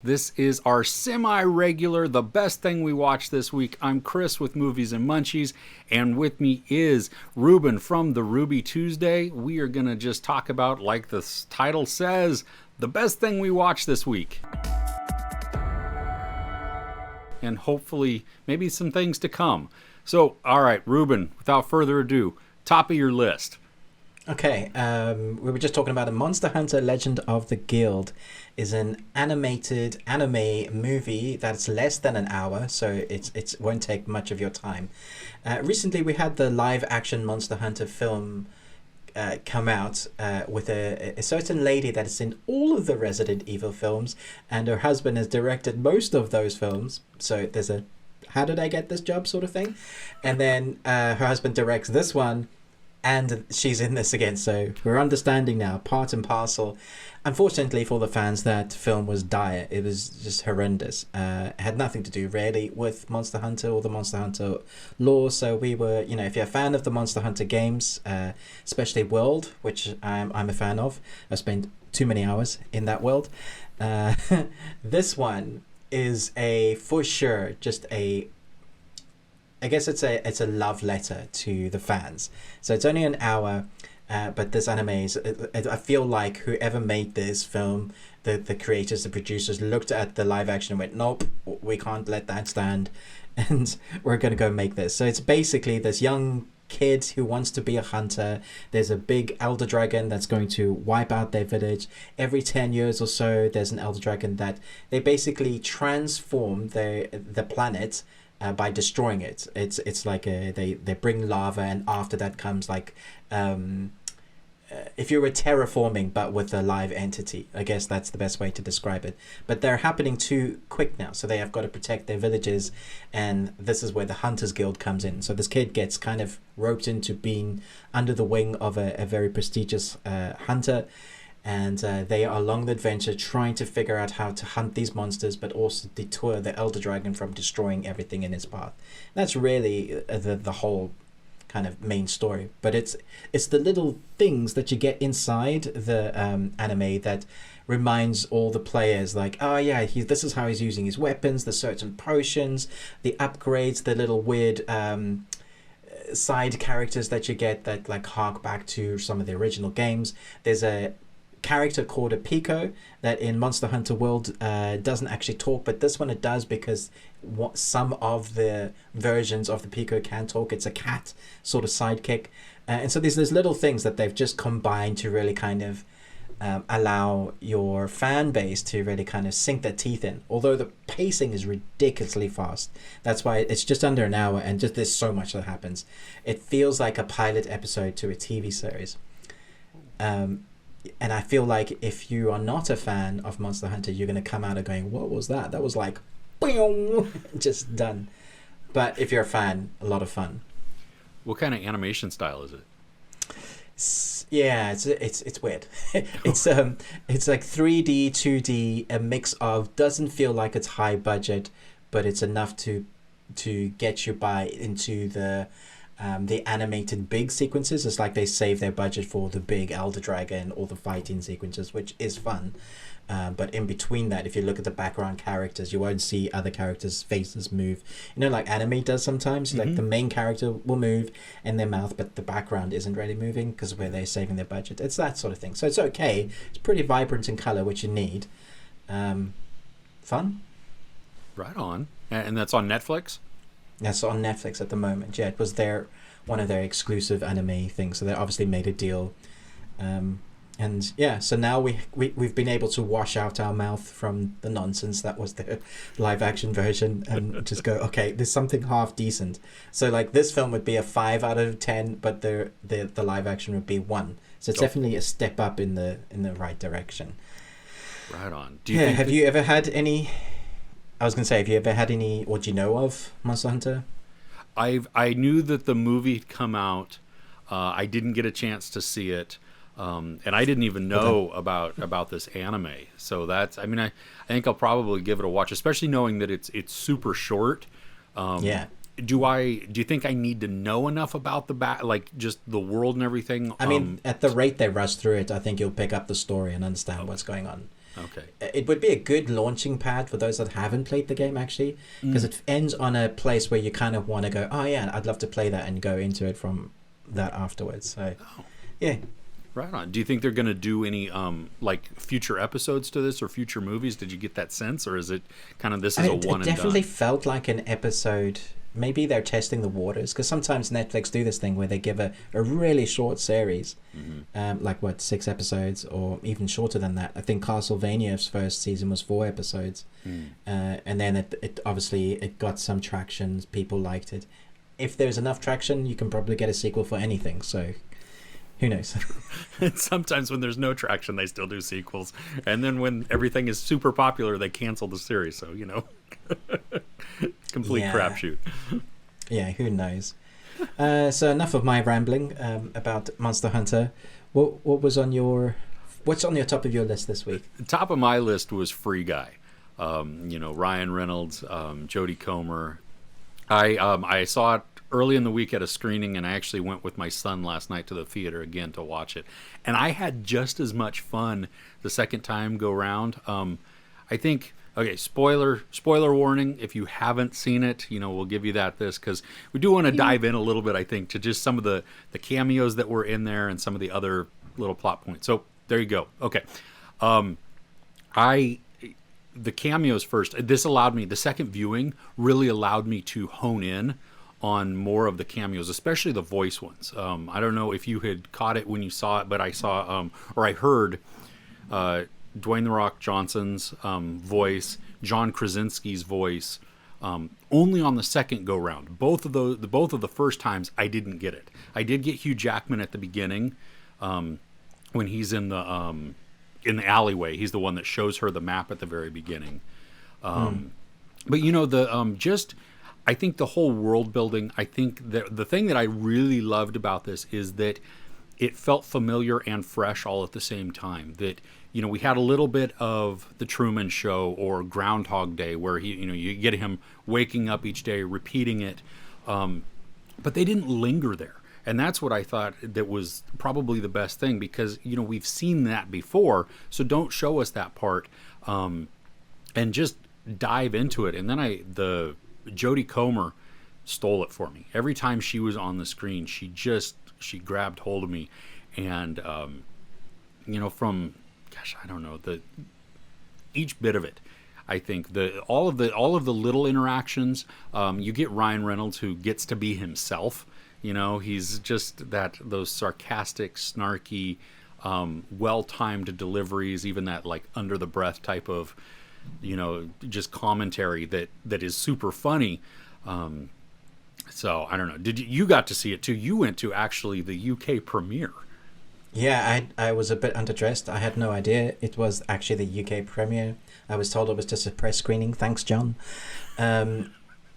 This is our semi-regular, the best thing we watched this week. I'm Chris with Movies and Munchies, and with me is Ruben from the Ruby Tuesday. We are going to just talk about, like the title says, the best thing we watched this week. And hopefully, maybe some things to come. So, all right, Ruben, without further ado, top of your list. Okay, we were just talking about Monster Hunter Legend of the Guild is an animated anime movie that's less than an hour, so it won't take much of your time. Recently, we had the live-action Monster Hunter film come out with a certain lady that has seen all of the Resident Evil films, and her husband has directed most of those films, so there's a how did I get this job sort of thing. And then her husband directs this one, and she's in this again, so we're understanding now, part and parcel. Unfortunately for the fans, that film was dire. It was just horrendous. It had nothing to do really with Monster Hunter or the Monster Hunter lore. So we were, if you're a fan of the Monster Hunter games, especially World, which I'm a fan of, I've spent too many hours in that world. This one is for sure just I guess it's a love letter to the fans. So it's only an hour, but this anime is, I feel like whoever made this film, the creators, the producers, looked at the live action and went, nope, we can't let that stand, and we're going to go make this. So it's basically this young kid who wants to be a hunter. There's a big elder dragon that's going to wipe out their village. Every 10 years or so, there's an elder dragon that they basically transform the planet by destroying it. It's like they bring lava, and after that comes like if you were terraforming but with a live entity. I guess that's the best way to describe it. But they're happening too quick now, so they have got to protect their villages, and this is where the Hunters Guild comes in. So this kid gets kind of roped into being under the wing of a very prestigious hunter, and they are along the adventure trying to figure out how to hunt these monsters, but also deter the Elder Dragon from destroying everything in its path. That's really the whole kind of main story. But it's the little things that you get inside the anime that reminds all the players, like, oh yeah, this is how he's using his weapons, the certain potions, the upgrades, the little weird side characters that you get that like hark back to some of the original games. There's a character called a Pico that in Monster Hunter World doesn't actually talk, but this one it does, because some of the versions of the Pico can talk. It's a cat sort of sidekick, and so there's little things that they've just combined to really kind of allow your fan base to really kind of sink their teeth in, although the pacing is ridiculously fast. That's why it's just under an hour, and just there's so much that happens. It feels like a pilot episode to a TV series. And I feel like if you are not a fan of Monster Hunter, you're going to come out of going, what was that? That was like, boom, just done. But if you're a fan, a lot of fun. What kind of animation style is it? It's weird. It's like 3D, 2D, a mix of, doesn't feel like it's high budget, but it's enough to get you by into the animated big sequences. It's like they save their budget for the big Elder Dragon or the fighting sequences, which is fun. But in between that, if you look at the background characters, you won't see other characters' faces move. Like anime does sometimes. Mm-hmm. Like the main character will move in their mouth, but the background isn't really moving because where they're saving their budget. It's that sort of thing. So it's okay. It's pretty vibrant in color, which you need. Fun. Right on. And that's on Netflix? That's on Netflix at the moment. Yeah, it was one of their exclusive anime things. So they obviously made a deal. And yeah, so now we've been able to wash out our mouth from the nonsense that was the live action version and just go, okay, there's something half decent. So like this film would be a 5 out of 10, but the live action would be 1. So it's definitely a step up in the right direction. Right on. Have you ever had any? I was going to say, have you ever had any, or do you know of Monster Hunter? I knew that the movie had come out. I didn't get a chance to see it. And I didn't even know about this anime. So that's, I think I'll probably give it a watch, especially knowing that it's super short. Yeah. Do you think I need to know enough about just the world and everything? I mean, at the rate they rush through it, I think you'll pick up the story and understand what's going on. Okay. It would be a good launching pad for those that haven't played the game, actually, because it ends on a place where you kind of want to go, oh yeah, I'd love to play that, and go into it from that afterwards. So, yeah. Right on. Do you think they're going to do any like future episodes to this or future movies? Did you get that sense, or is it kind of this is a one and done? It definitely felt like an episode. Maybe they're testing the waters, because sometimes Netflix do this thing where they give a really short series, like 6 episodes or even shorter than that. I think Castlevania's first season was 4 episodes, and then it obviously it got some traction. People liked it. If there's enough traction, you can probably get a sequel for anything. So who knows? And sometimes when there's no traction, they still do sequels. And then when everything is super popular, they cancel the series. So, complete crapshoot. Yeah, who knows? So enough of my rambling about Monster Hunter. What's on your top of your list this week? The top of my list was Free Guy. Ryan Reynolds, Jodie Comer. I saw it early in the week at a screening, and I actually went with my son last night to the theater again to watch it. And I had just as much fun the second time go round. I think, okay, spoiler warning, if you haven't seen it, we'll give you this, because we do want to dive in a little bit, I think, to just some of the cameos that were in there and some of the other little plot points. So there you go. Okay. The cameos first, the second viewing really allowed me to hone in on more of the cameos, especially the voice ones. I don't know if you had caught it when you saw it, but I saw, or I heard Dwayne The Rock Johnson's voice, John Krasinski's voice, only on the second go round. Both of the first times I didn't get it. I did get Hugh Jackman at the beginning, when he's in the alleyway. He's the one that shows her the map at the very beginning. But I think the whole world building, I think that the thing that I really loved about this is that it felt familiar and fresh all at the same time. That, we had a little bit of the Truman Show or Groundhog Day, where you get him waking up each day, repeating it. But they didn't linger there. And that's what I thought that was probably the best thing, because, we've seen that before. So don't show us that part, and just dive into it. And then Jodie Comer stole it for me. Every time she was on the screen, she grabbed hold of me. And, each bit of it, I think all of the little interactions, you get Ryan Reynolds, who gets to be himself. He's just those sarcastic, snarky, well-timed deliveries, even that like under the breath type of, just commentary that is super funny. So I don't know. You got to see it too? You went to actually the UK premiere. Yeah, I was a bit underdressed. I had no idea it was actually the UK premiere. I was told it was just a press screening. Thanks, John. So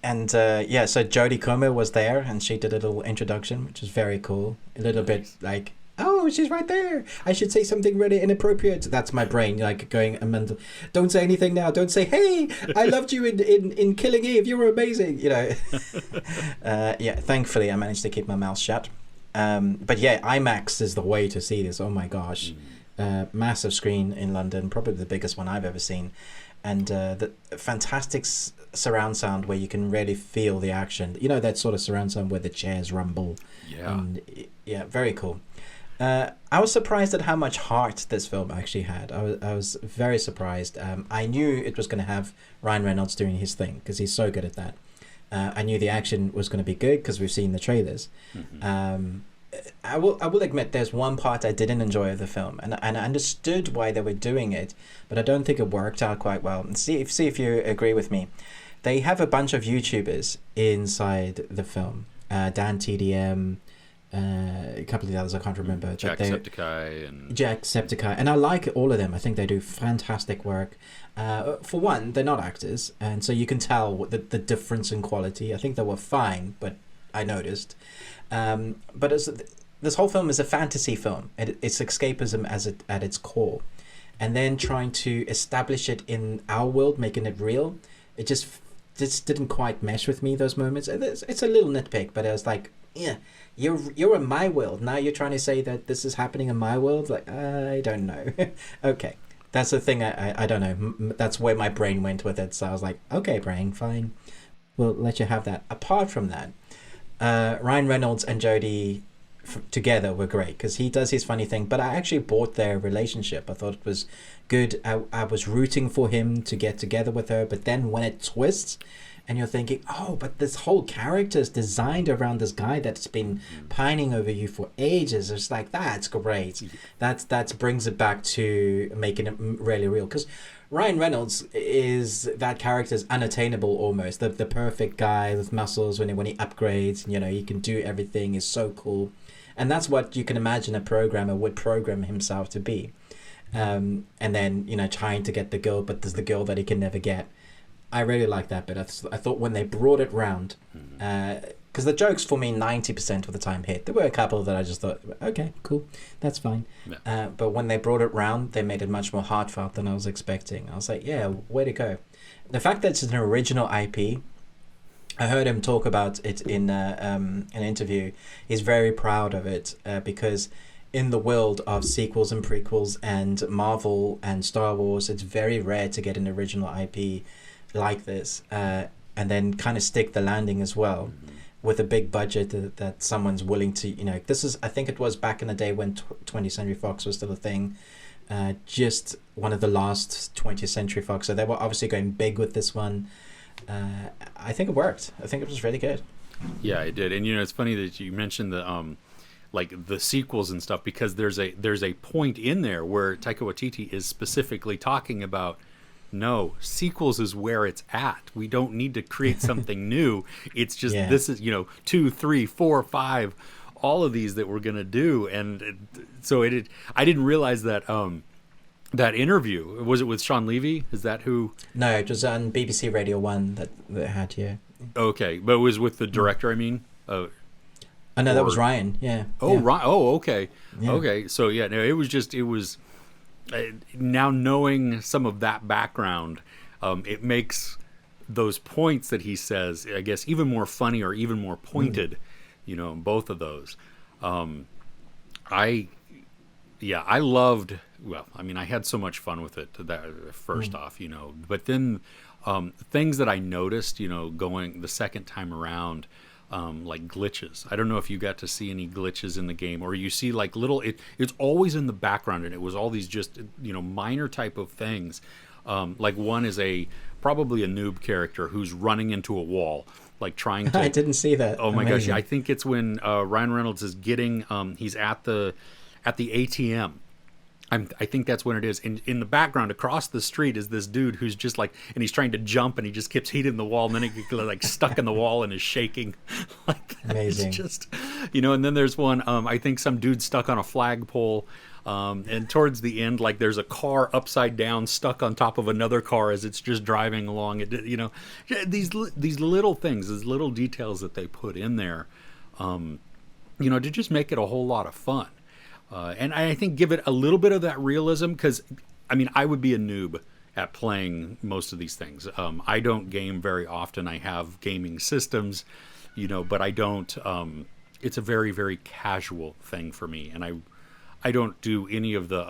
Jodie Comer was there, and she did a little introduction, which is very cool. A little bit like, oh, she's right there. I should say something really inappropriate. That's my brain, like going, Amanda, don't say anything now. Don't say, hey, I loved you in Killing Eve. You were amazing. Thankfully I managed to keep my mouth shut. But yeah, IMAX is the way to see this. Oh my gosh. Massive screen in London, probably the biggest one I've ever seen. And the fantastic surround sound where you can really feel the action. That sort of surround sound where the chairs rumble. Yeah. And, yeah, very cool. I was surprised at how much heart this film actually had. I was very surprised. I knew it was going to have Ryan Reynolds doing his thing, because he's so good at that. I knew the action was going to be good because we've seen the trailers. Mm-hmm. I will admit there's one part I didn't enjoy of the film, and I understood why they were doing it, but I don't think it worked out quite well. And see if you agree with me. They have a bunch of YouTubers inside the film. Dan TDM, a couple of the others I can't remember. Jacksepticeye, and I like all of them. I think they do fantastic work. For one, they're not actors, and so you can tell the difference in quality. I think they were fine, but I noticed. But this whole film is a fantasy film. It's escapism at its core, and then trying to establish it in our world, making it real. It just didn't quite mesh with me, those moments. It's a little nitpick, but I was like, yeah, you're in my world. Now you're trying to say that this is happening in my world? Like, I don't know. Okay. That's the thing. I don't know. That's where my brain went with it. So I was like, okay, brain, fine. We'll let you have that. Apart from that, Ryan Reynolds and Jodie together were great because he does his funny thing. But I actually bought their relationship. I thought it was good. I was rooting for him to get together with her. But then when it twists, and you're thinking, oh, but this whole character is designed around this guy that's been pining over you for ages. It's like, that's great. That brings it back to making it really real. Because Ryan Reynolds is, that character is unattainable almost. The perfect guy with muscles when he upgrades, and, he can do everything, is so cool. And that's what you can imagine a programmer would program himself to be. And then, trying to get the girl, but there's the girl that he can never get. I really like that bit. I thought when they brought it round, because the jokes for me 90% of the time hit. There were a couple that I just thought, okay, cool, that's fine. Yeah. But when they brought it round, they made it much more heartfelt than I was expecting. I was like, yeah, way to go. The fact that it's an original IP, I heard him talk about it in an interview. He's very proud of it because in the world of sequels and prequels and Marvel and Star Wars, it's very rare to get an original IP like this, and then kind of stick the landing as well, with a big budget that someone's willing to, this is, I think it was back in the day when 20th Century Fox was still a thing, just one of the last 20th Century Fox, so they were obviously going big with this one. I think it worked. I think it was really good. Yeah, it did. And it's funny that you mentioned the like the sequels and stuff, because there's a point in there where Taika Waititi is specifically talking about, no, sequels is where it's at. We don't need to create something new. It's just, this is, 2, 3, 4, 5, all of these that we're going to do. And so I didn't realize that that interview, was it with Sean Levy? Is that who? No, it was on BBC Radio 1 that had, Okay, but it was with the director, I mean? Oh, no, that was Ryan, yeah. Oh, yeah. Ryan. Oh, okay. Yeah. Okay, so no, it was... now knowing some of that background, it makes those points that he says, I guess, even more funny or even more pointed, both of those. I loved, I had so much fun with it, that first off, but then things that I noticed, going the second time around, like glitches. I don't know if you got to see any glitches in the game, or you see like little, it's always in the background, and it was all these just, minor type of things. Like one is probably a noob character who's running into a wall, like trying to... I didn't see that. Oh my gosh. I think it's when Ryan Reynolds is getting, he's at the ATM. I think that's when it is. In the background, across the street, is this dude who's just like, and he's trying to jump, and he just keeps hitting the wall, and then he gets like stuck in the wall and is shaking. Like that. Amazing. It's just, and then there's one, I think some dude stuck on a flagpole, and towards the end, like there's a car upside down stuck on top of another car as it's just driving along. These little things, these little details that they put in there, to just make it a whole lot of fun. And I think give it a little bit of that realism, because, I would be a noob at playing most of these things. I don't game very often. I have gaming systems, but I don't. It's a very, very casual thing for me, and I don't do any of the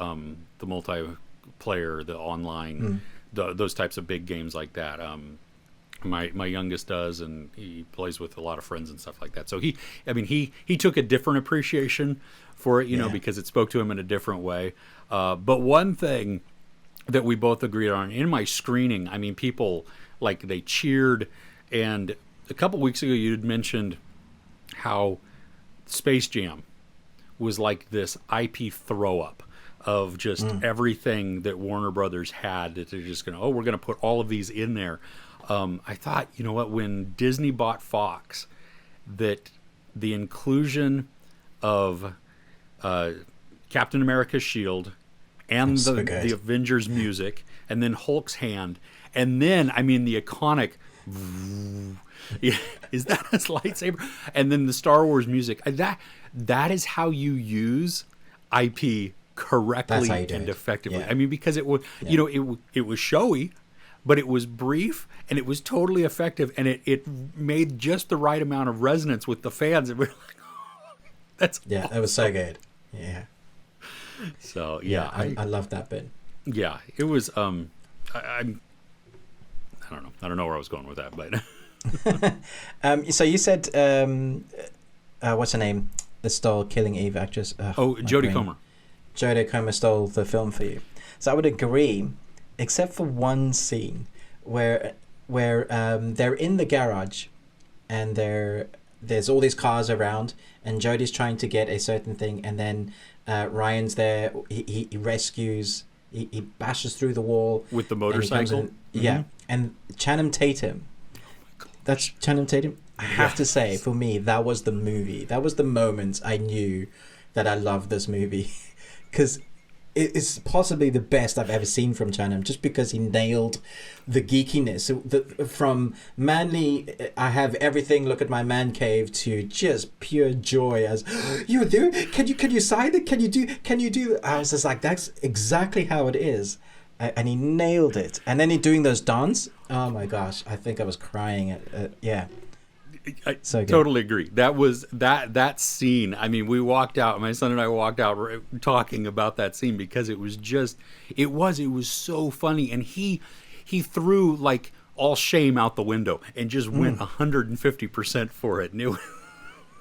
multiplayer, the online, those types of big games like that. My youngest does, and he plays with a lot of friends and stuff like that. So he took a different appreciation for it, because it spoke to him in a different way. But one thing that we both agreed on in my screening, people like they cheered, and a couple weeks ago you had mentioned how Space Jam was like this IP throw up of just everything that Warner Brothers had, that they're just we're going to put all of these in there. I thought, when Disney bought Fox, that the inclusion of Captain America's shield and the Avengers music, and then Hulk's hand, and then the iconic is that his lightsaber, and then the Star Wars music. That is how you use IP correctly and effectively. Yeah. Because it was it was showy, but it was brief, and it was totally effective, and it made just the right amount of resonance with the fans. And we're like, that's awesome. That was so good. Yeah. So I love that bit. Yeah, it was. I don't know where I was going with that, but So you said, what's her name? The stole Killing Eve actress. Jodie Comer. Jodie Comer stole the film for you. So I would agree, except for one scene where they're in the garage, and there's all these cars around, and Jodie's trying to get a certain thing, and then Ryan's there. He rescues. He bashes through the wall With the motorcycle? Yeah, and Channing Tatum. That's Channing Tatum. I have to say, for me, that was the movie. That was the moment I knew that I loved this movie, because it's possibly the best I've ever seen from Channing, just because he nailed the geekiness. From manly, I have everything, look at my man cave, to just pure joy as, you're there? Can you sign it? Can you do? I was just like, that's exactly how it is. And he nailed it. And then he doing those dance. Oh my gosh, I think I was crying. Yeah. I So good. totally agree. That was that scene. I mean, we walked out. My son and I walked out talking about that scene because it was just, it was so funny, and he threw like all shame out the window and just went 150% for it, and it was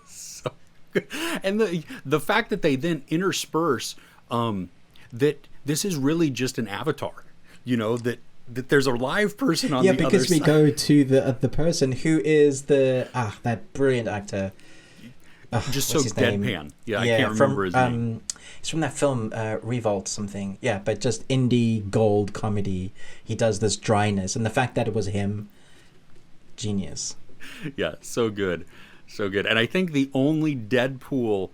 so good. And the fact that they then intersperse that this is really just an avatar, that there's a live person on the other side. Yeah, because we go to the person who is that brilliant actor. Just so deadpan. Yeah, I can't remember his name. It's from that film Revolt something. Yeah, but just indie gold comedy. He does this dryness, and the fact that it was him, genius. Yeah, so good. And I think the only Deadpool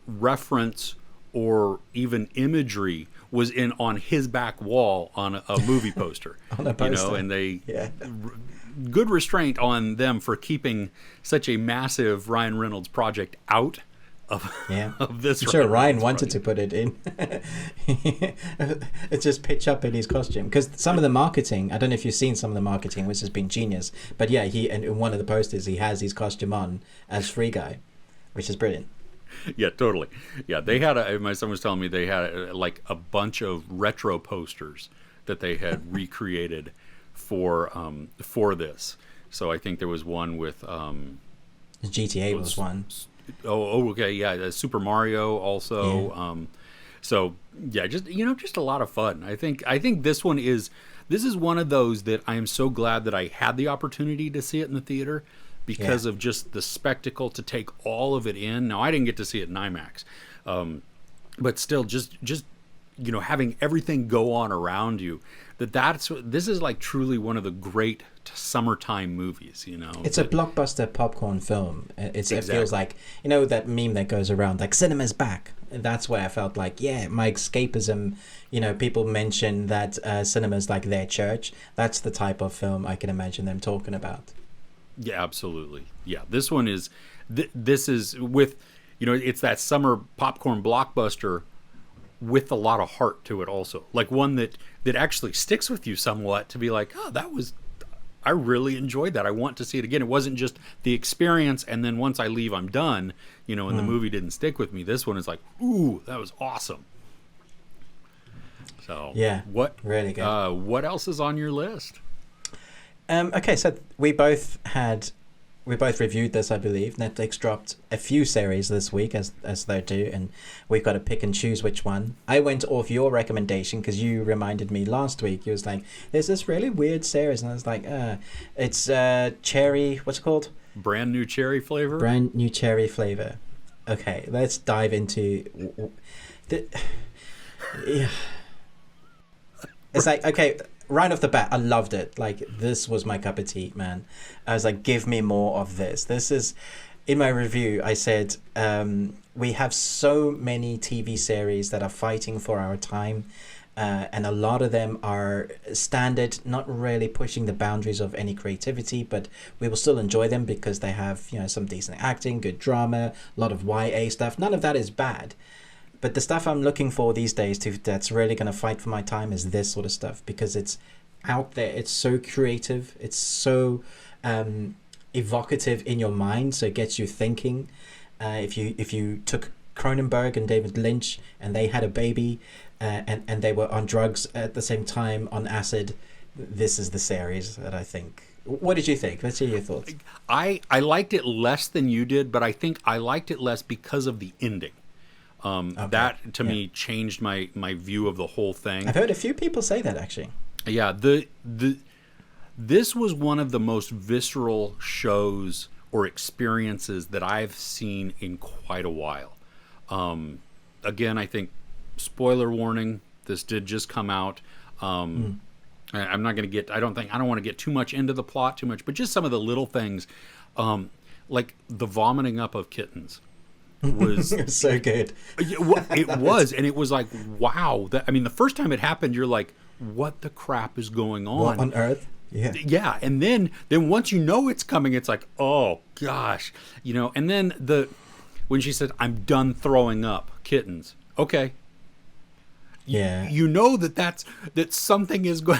reference or even imagery was on his back wall on a movie poster. On a poster. And they good restraint on them for keeping such a massive Ryan Reynolds project out of this. I'm sure Ryan wanted to put it in. It's just pitch up in his costume, because some of the marketing, I don't know if you've seen some of the marketing, which has been genius, but yeah, and in one of the posters he has his costume on as Free Guy, which is brilliant. Yeah, totally. Yeah, they had my son was telling me they had like a bunch of retro posters that they had recreated for this. So I think there was one with GTA was one. Okay, yeah, Super Mario also. Yeah. So yeah, just a lot of fun. I think this is one of those that I am so glad that I had the opportunity to see it in the theater, because of just the spectacle, to take all of it in. Now, I didn't get to see it in IMAX, but still, just having everything go on around you. This is like truly one of the great summertime movies. It's a blockbuster popcorn film. It feels like, that meme that goes around, like, cinema's back. That's where I felt like, my escapism. People mention that cinema's like their church. That's the type of film I can imagine them talking about. Yeah, absolutely. Yeah, this one is. This is with, it's that summer popcorn blockbuster with a lot of heart to it. Also, like one that actually sticks with you somewhat. To be like, I really enjoyed that. I want to see it again. It wasn't just the experience, and then once I leave, I'm done. And the movie didn't stick with me. This one is like, ooh, that was awesome. So what really good? What else is on your list? Okay, so we both reviewed this, I believe. Netflix dropped a few series this week, as they do, and we've got to pick and choose which one. I went off your recommendation because you reminded me last week. You was like, there's this really weird series, and I was like, it's cherry, what's it called? Brand new cherry flavor? Brand new cherry flavor. Okay, let's dive into yeah. It's like, okay, right off the bat, I loved it. Like, this was my cup of tea, man. I was like, give me more of this. This is, in my review, I said, we have so many TV series that are fighting for our time. And a lot of them are standard, not really pushing the boundaries of any creativity, but we will still enjoy them because they have, some decent acting, good drama, a lot of YA stuff. None of that is bad. But the stuff I'm looking for these days that's really going to fight for my time is this sort of stuff, because it's out there. It's so creative. It's so evocative in your mind. So it gets you thinking. If you took Cronenberg and David Lynch and they had a baby, and they were on drugs at the same time, on acid. This is the series that I think. What did you think? Let's hear your thoughts. I liked it less than you did, but I think I liked it less because of the ending. Okay. That to me changed my view of the whole thing. I've heard a few people say that actually. Yeah, this was one of the most visceral shows or experiences that I've seen in quite a while. Again, I think, spoiler warning, this did just come out. I'm not going to get, I don't want to get too much into the plot too much, but just some of the little things, like the vomiting up of kittens was so good. It was, and it was like, wow. I mean, the first time it happened, you're like, what the crap is going on? What on earth? Yeah. Yeah. And then once you know it's coming, it's like, oh gosh, and then when she said, I'm done throwing up kittens. Okay. Yeah. You know that something is going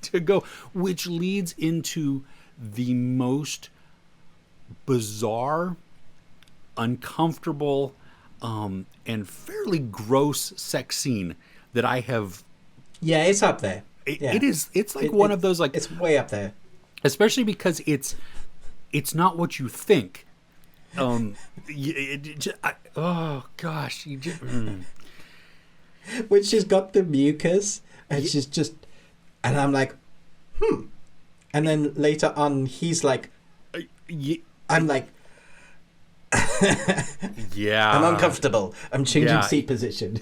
to go, which leads into the most bizarre, uncomfortable, and fairly gross sex scene that I have. Yeah, it's up there. It is. It's like one of those, like, it's way up there. Especially because it's not what you think. Oh gosh, you just. When she's got the mucus and she's just, and I'm like, and then later on he's like, I'm like, yeah, I'm uncomfortable. I'm changing seat position.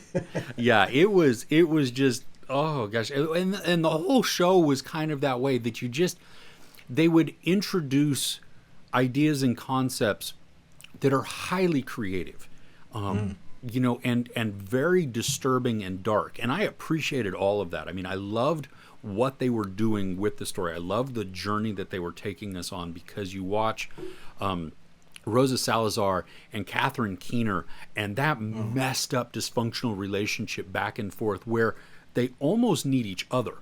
Yeah, it was just, oh gosh, and the whole show was kind of that way, that they would introduce ideas and concepts that are highly creative. And very disturbing and dark. And I appreciated all of that. I mean, I loved what they were doing with the story. I loved the journey that they were taking us on, because you watch Rosa Salazar and Catherine Keener and that messed up dysfunctional relationship back and forth where they almost need each other.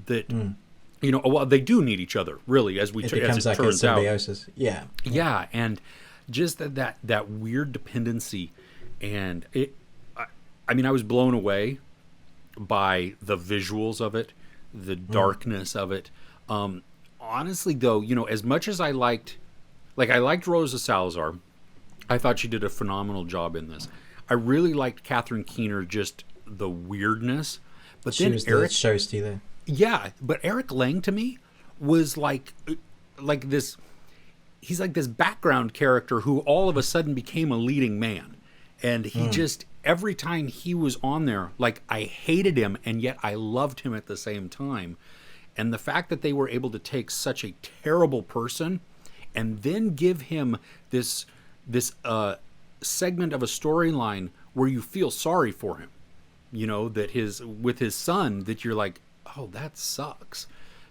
Well, they do need each other, really, as it becomes like turns a symbiosis. Out. Yeah. Yeah, and just that weird dependency. And I mean, I was blown away by the visuals of it, the darkness of it. Honestly, though, as much as I liked Rosa Salazar, I thought she did a phenomenal job in this. I really liked Catherine Keener, just the weirdness. But she was the show stealer. Yeah, but Eric Lang to me was like this. He's like this background character who all of a sudden became a leading man. And he just, every time he was on there, like, I hated him and yet I loved him at the same time. And the fact that they were able to take such a terrible person and then give him this segment of a storyline where you feel sorry for him, that with his son, that you're like, oh, that sucks,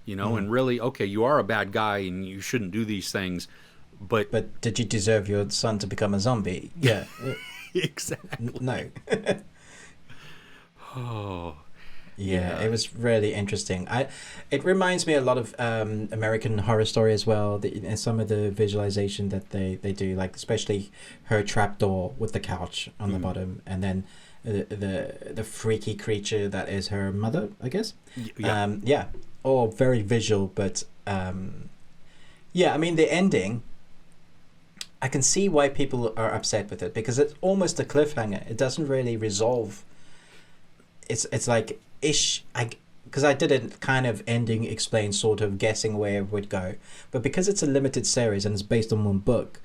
and really, okay, you are a bad guy and you shouldn't do these things. But did you deserve your son to become a zombie? Yeah. Exactly. No. Oh. Yeah, it was really interesting. It reminds me a lot of American Horror Story as well. Some of the visualization that they do, like especially her trapdoor with the couch on the bottom, and then the freaky creature that is her mother, I guess. Yeah. All very visual, but I mean the ending. I can see why people are upset with it, because it's almost a cliffhanger. It doesn't really resolve. It's like ish. Because I did a kind of ending explain, sort of guessing where it would go, but because it's a limited series and it's based on one book,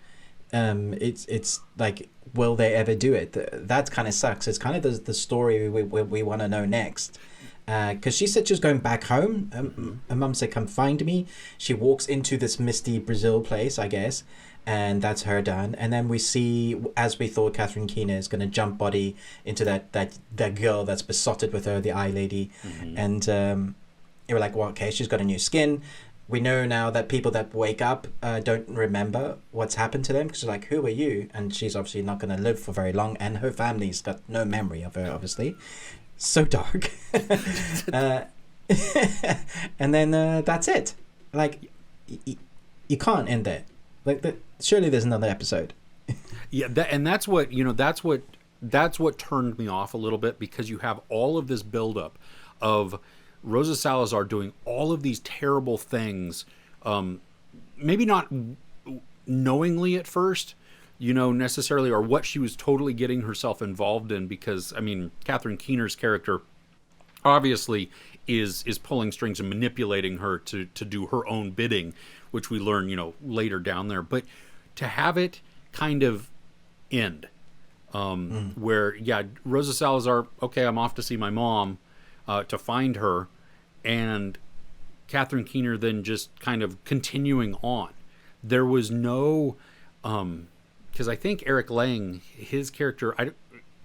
it's like, will they ever do it? That kind of sucks. It's kind of the story we want to know next. Because she said she was going back home. Her mum said, come find me. She walks into this misty Brazil place, I guess, and that's her done. And then we see, as we thought, Catherine Keener is going to jump body into that girl that's besotted with her, the eye lady. And you were like, well, okay, she's got a new skin. We know now that people that wake up don't remember what's happened to them, because like, who are you? And she's obviously not going to live for very long, and her family's got no memory of her, obviously. So dark. And then that's it. Like, you can't end there. Like, surely there's another episode. Yeah, and that's what that's what turned me off a little bit, because you have all of this buildup of Rosa Salazar doing all of these terrible things, maybe not knowingly at first, necessarily, or what she was totally getting herself involved in, because, I mean, Catherine Keener's character obviously is pulling strings and manipulating her to do her own bidding, which we learn, later down there. But to have it kind of end, where, Rosa Salazar, okay, I'm off to see my mom, to find her, and Catherine Keener then just kind of continuing on. There was no, because I think Eric Lang, his character,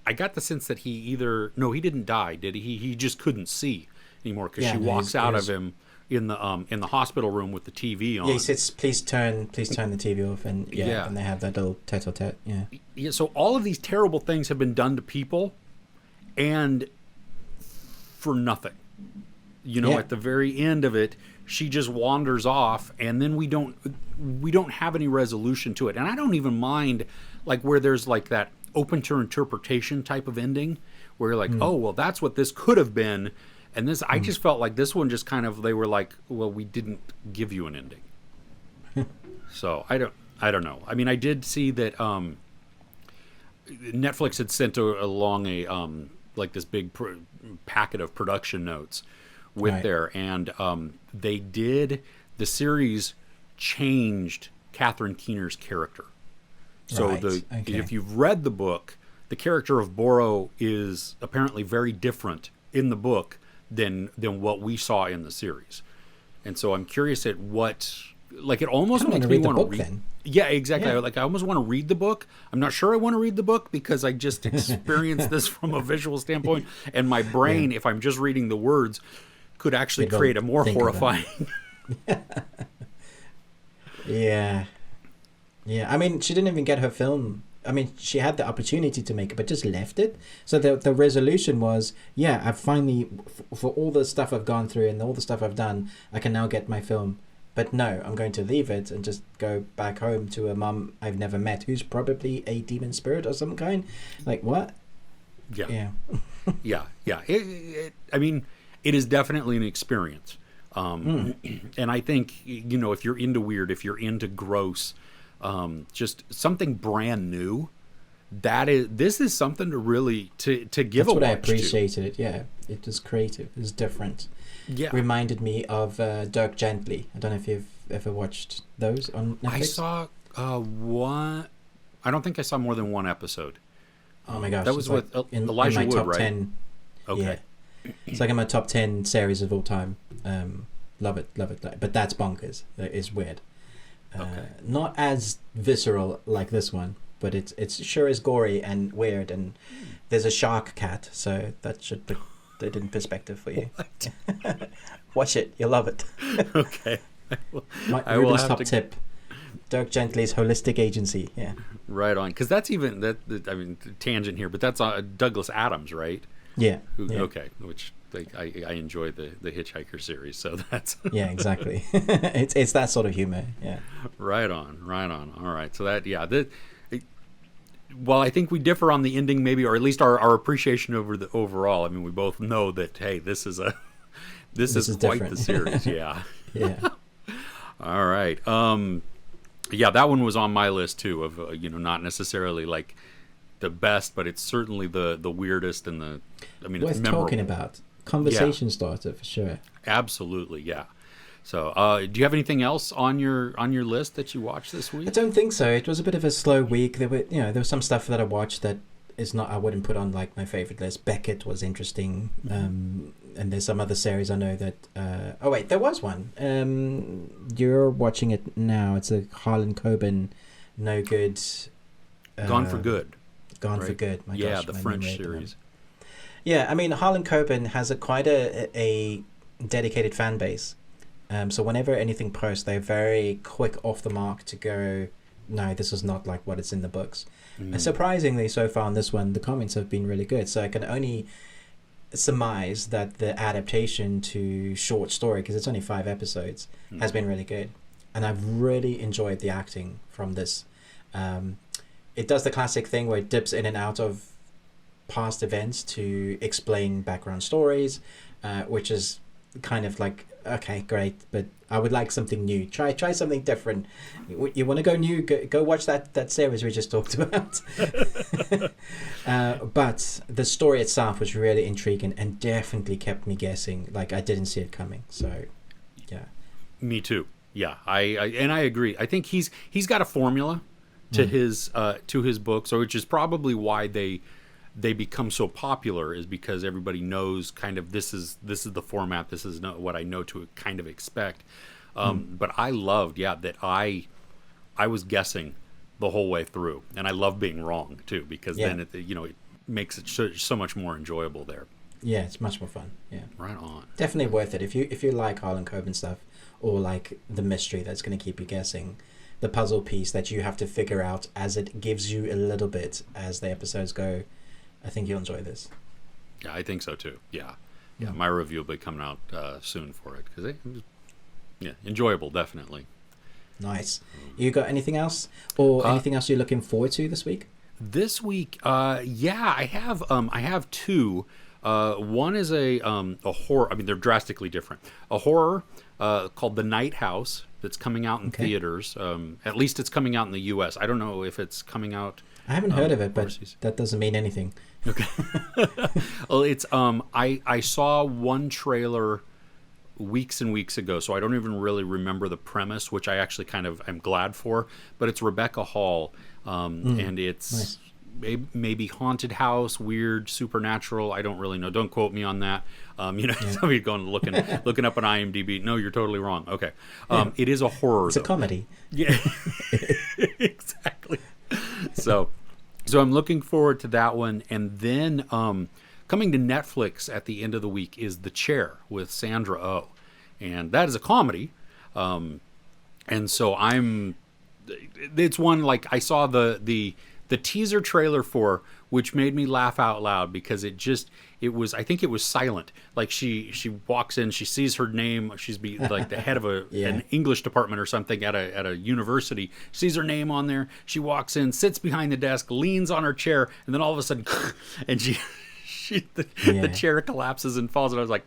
I got the sense that he didn't die, did he? He just couldn't see anymore, because she walks out of him in the hospital room with the TV on. Yeah, he says, "Please turn the TV off," and and they have that little tete-a-tete. Yeah. So all of these terrible things have been done to people, and for nothing. At the very end of it, she just wanders off, and then we don't have any resolution to it. And I don't even mind, like, where there's like that open to interpretation type of ending, where you're like, oh, well, that's what this could have been. And this, I just felt like this one just kind of, they were like, well, we didn't give you an ending. So I don't know. I mean, I did see that Netflix had sent along like this big packet of production notes with there, and the series changed Catherine Keener's character. So if you've read the book, the character of Boro is apparently very different in the book than what we saw in the series. And so I'm curious at what, like, it almost makes me want to read. Then. Yeah, exactly. Yeah. Like, I almost want to read the book. I'm not sure I want to read the book, because I just experienced this from a visual standpoint, and my brain, if I'm just reading the words, could actually create a more horrifying. Yeah. I mean, she didn't even get her film. I mean, she had the opportunity to make it, but just left it. So the resolution was, I finally, for all the stuff I've gone through and all the stuff I've done, I can now get my film. But no, I'm going to leave it and just go back home to a mum I've never met, who's probably a demon spirit of some kind. Like, what? Yeah. Yeah. I mean, it is definitely an experience. And I think, if you're into weird, if you're into gross, just something brand new, this is something to really to give a watch. That's what I appreciated it. Yeah, it was creative. It was different. Yeah, reminded me of Dirk Gently. I don't know if you've ever watched those on Netflix. I saw one. I don't think I saw more than one episode. Oh my gosh, that was with Elijah Wood, right? 10, okay, yeah. It's like in my top 10 series of all time. Love it. But that's bonkers. It's weird. Not as visceral like this one, but it's sure is gory and weird, and there's a shark cat, so that should put it in perspective for you. Watch it, you'll love it. Okay. Ruben's top tip: Dirk Gently's Holistic Agency. Yeah, right on. Because that's even that. I mean, tangent here, but that's Douglas Adams, right? Yeah. Okay, which. I enjoy the Hitchhiker series, so that's yeah, exactly. it's that sort of humor. Yeah, right on. All right, so well, I think we differ on the ending, maybe, or at least our appreciation over the overall. I mean, we both know that, hey, this is quite different. The series. Yeah. All right. That one was on my list too. Of not necessarily like the best, but it's certainly the weirdest and worth it's talking about. Conversation starter for sure. Absolutely, yeah. So, do you have anything else on your list that you watched this week? I don't think so. It was a bit of a slow week. There was some stuff that I watched that is not. I wouldn't put on like my favorite list. Beckett was interesting, and there's some other series I know that. Oh wait, there was one. You're watching it now. It's a Harlan Coben, no good. Gone for Good. Gone for Good. My gosh, the French series. Yeah, I mean, Harlan Coben has quite a dedicated fan base. So whenever anything posts, they're very quick off the mark to go, no, this is not like what it's in the books. And surprisingly, so far on this one, the comments have been really good. So I can only surmise that the adaptation to short story, because it's only 5 episodes, has been really good. And I've really enjoyed the acting from this. It does the classic thing where it dips in and out of past events to explain background stories, which is kind of like, okay, great, but I would like something new. Try something different. You want to go new? Go watch that series we just talked about. But the story itself was really intriguing and definitely kept me guessing. Like, I didn't see it coming. So, yeah. Me too. Yeah, I agree. I think he's got a formula to his books, which is probably why they become so popular, is because everybody knows kind of this is the format. This is what I know to kind of expect. But I loved, that I was guessing the whole way through, and I love being wrong too, because then it makes it so much more enjoyable there. Yeah, it's much more fun. Yeah, right on. Definitely worth it if you like Harlan Coben stuff, or like the mystery that's going to keep you guessing, the puzzle piece that you have to figure out as it gives you a little bit as the episodes go. I think you'll enjoy this. Yeah, I think so too. Yeah. My review will be coming out soon for it, because enjoyable, definitely. Nice. You got anything else, or anything else you're looking forward to this week? This week, I have two. One is a horror. I mean, they're drastically different. A horror called The Night House that's coming out in theaters. At least it's coming out in the U.S. I don't know if it's coming out. I haven't heard of it, but overseas. That doesn't mean anything. Okay. Well, it's I saw one trailer weeks and weeks ago, so I don't even really remember the premise, which I actually kind of am glad for. But it's Rebecca Hall, and it's maybe haunted house, weird, supernatural. I don't really know. Don't quote me on that. Somebody going looking up on IMDb. No, you're totally wrong. Okay, it is a horror. It's a comedy. Yeah, exactly. So I'm looking forward to that one, and then coming to Netflix at the end of the week is The Chair with Sandra Oh, and that is a comedy. And so it's one, like, I saw the teaser trailer for, which made me laugh out loud, because I think it was silent. Like, she walks in, she sees her name, she's like the head of an English department or something at a university, sees her name on there, she walks in, sits behind the desk, leans on her chair, and then all of a sudden and the chair collapses and falls, and I was like,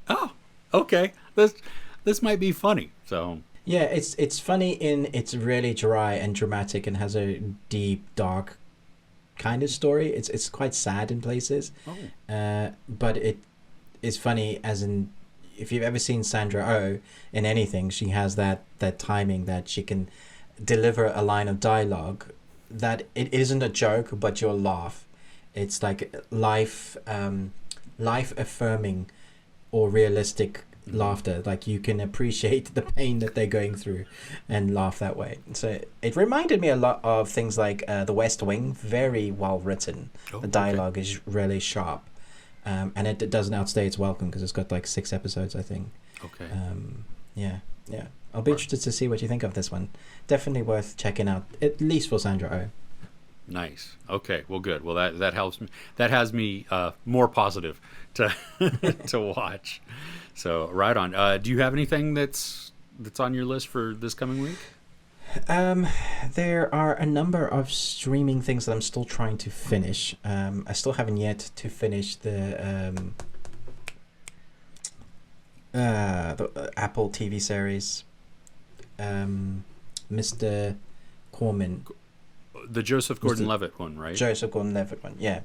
oh, okay, this might be funny. So yeah, it's funny it's really dry and dramatic and has a deep, dark kind of story. It's quite sad in places. But it is funny, as in, if you've ever seen Sandra Oh in anything, she has that timing that she can deliver a line of dialogue that it isn't a joke, but you'll laugh. It's like life affirming or realistic laughter. Like, you can appreciate the pain that they're going through and laugh that way. So it reminded me a lot of things like The West Wing. Very well written. The dialogue is really sharp, and it doesn't outstay its welcome, because it's got like 6 episodes, I think. Yeah. I'll be interested to see what you think of this one. Definitely worth checking out, at least for Sandra Oh. Nice. Okay. Well, good. Well, that helps me. That has me more positive to to watch. So right on. Do you have anything that's on your list for this coming week? There are a number of streaming things that I'm still trying to finish. I still haven't yet to finish the Apple TV series, Mr. Corman. The Joseph Gordon-Levitt one, right? Joseph Gordon-Levitt one, yeah.